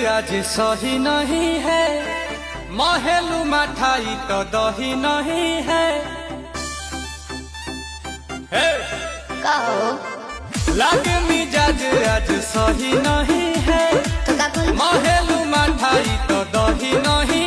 आज सही नहीं है, महलू मठाई तो दही नहीं है। कहो लागे मिजाज आज सही नहीं है, तो का कुल महलू मठाई तो दही नहीं